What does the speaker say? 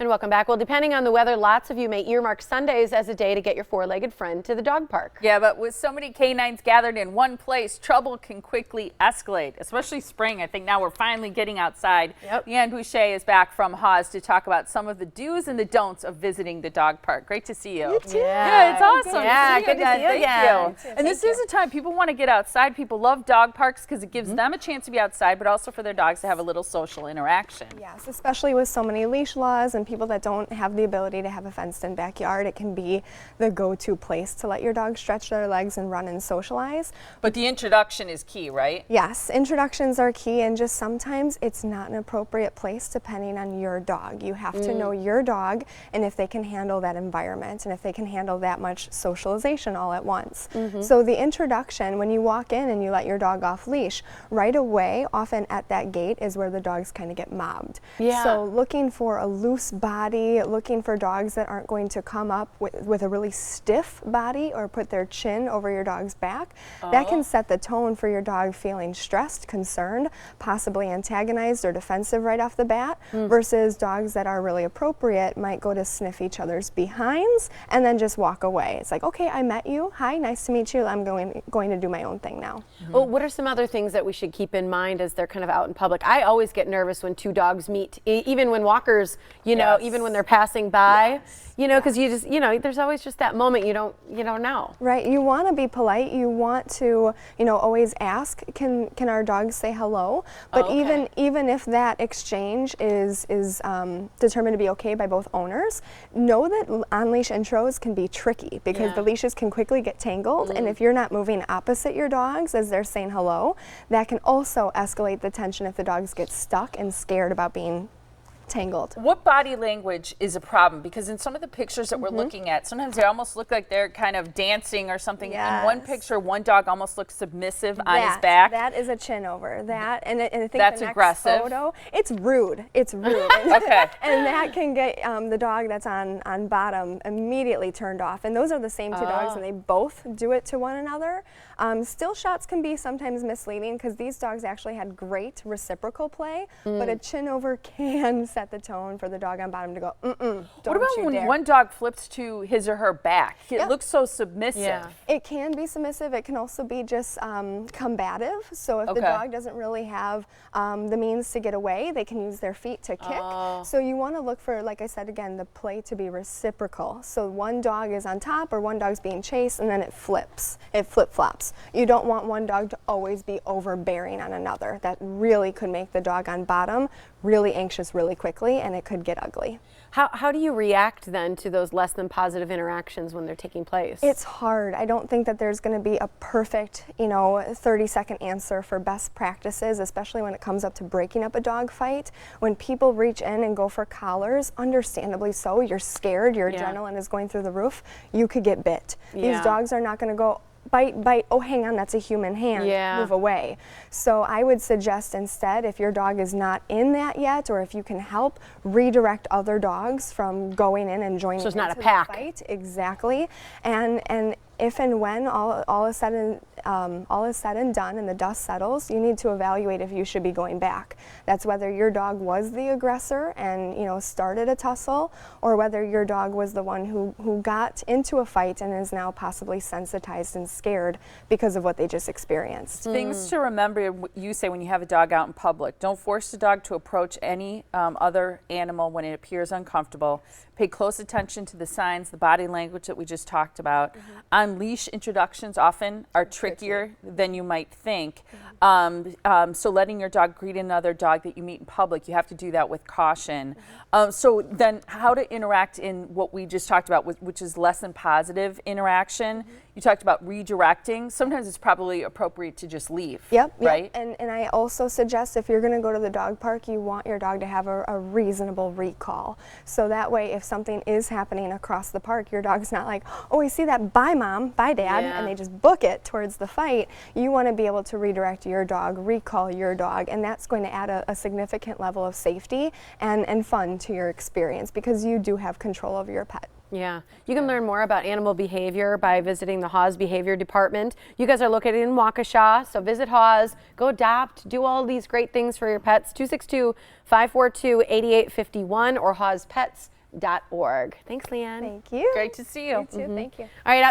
And welcome back. Well, depending on the weather, lots of you may earmark Sundays as a day to get your four-legged friend to the dog park. Yeah, but with so many canines gathered in one place, trouble can quickly escalate, especially spring. I think now we're finally getting outside. Yep. Leann Boucha is back from HAWS to talk about some of the do's and the don'ts of visiting the dog park. Great to see you. You too. Yeah, it's awesome. Yeah, good to see you again. Thank you. And this is a time people want to get outside. People love dog parks because it gives them a chance to be outside, but also for their dogs to have a little social interaction. Yes, especially with so many leash laws and people that don't have the ability to have a fenced-in backyard, it can be the go-to place to let your dog stretch their legs and run and socialize. But the introduction is key, right? Yes, introductions are key, and just sometimes it's not an appropriate place depending on your dog. You have to know your dog and if they can handle that environment and if they can handle that much socialization all at once. So the introduction, when you walk in and you let your dog off leash, right away, often at that gate is where the dogs kind of get mobbed. Yeah. So looking for a loose body, looking for dogs that aren't going to come up with a really stiff body or put their chin over your dog's back, that can set the tone for your dog feeling stressed, concerned, possibly antagonized or defensive right off the bat, versus dogs that are really appropriate might go to sniff each other's behinds and then just walk away. It's like, okay, I met you. Hi, nice to meet you. I'm going to do my own thing now. Well, what are some other things that we should keep in mind as they're kind of out in public? I always get nervous when two dogs meet, even when walkers, you know, even when they're passing by, you know, because you just, you know, there's always just that moment you don't know. Right, you want to be polite. You want to, you know, always ask, can our dogs say hello? But even if that exchange is determined to be okay by both owners, know that on-leash intros can be tricky because the leashes can quickly get tangled, and if you're not moving opposite your dogs as they're saying hello, that can also escalate the tension if the dogs get stuck and scared about being tangled. What body language is a problem? Because in some of the pictures that we're looking at, sometimes they almost look like they're kind of dancing or something. In one picture, one dog almost looks submissive on his back. That is a chin over. That and I think that's the next aggressive. photo, it's rude. It's rude. Okay. And that can get the dog that's on bottom immediately turned off. And those are the same two dogs, and they both do it to one another. Still shots can be sometimes misleading because these dogs actually had great reciprocal play, but a chin over can set the tone for the dog on bottom to go, don't What about you when dare. one dog flips to his or her back? It looks so submissive. Yeah. It can be submissive. It can also be just combative. So if the dog doesn't really have the means to get away, they can use their feet to kick. So you want to look for, like I said again, the play to be reciprocal. So one dog is on top or one dog's being chased and then it flips. It flip-flops. You don't want one dog to always be overbearing on another. That really could make the dog on bottom really anxious really quickly, and it could get ugly. How do you react then to those less than positive interactions when they're taking place? It's hard. I don't think that there's going to be a perfect, 30-second answer for best practices, especially when it comes up to breaking up a dog fight. When people reach in and go for collars, understandably so, you're scared, your adrenaline is going through the roof, you could get bit. These dogs are not going to go, bite, oh, hang on, that's a human hand, move away. So I would suggest instead, if your dog is not in that yet, or if you can help, redirect other dogs from going in and joining into the fight. Exactly. And if and when all is said and done and the dust settles, you need to evaluate if you should be going back. That's whether your dog was the aggressor and started a tussle, or whether your dog was the one who got into a fight and is now possibly sensitized and scared because of what they just experienced. Things to remember, you say when you have a dog out in public. Don't force the dog to approach any other animal when it appears uncomfortable. Pay close attention to the signs, the body language that we just talked about. On-leash introductions often are trickier than you might think. So letting your dog greet another dog that you meet in public, you have to do that with caution. So then how to interact in what we just talked about, which is less than positive interaction. You talked about redirecting. Sometimes it's probably appropriate to just leave, right? And I also suggest if you're going to go to the dog park, you want your dog to have a reasonable recall. So that way, if something is happening across the park, your dog's not like, oh, I see that, bye mom, bye dad, and they just book it towards the fight. You want to be able to redirect your dog, recall your dog, and that's going to add a significant level of safety and fun to your experience because you do have control over your pet. Yeah, you can learn more about animal behavior by visiting the HAWS Behavior Department. You guys are located in Waukesha, so visit HAWS, go adopt, do all these great things for your pets. 262-542-8851 or hawspets.org. Thanks, Leann. Thank you. Great to see you. You too. Thank you. All right.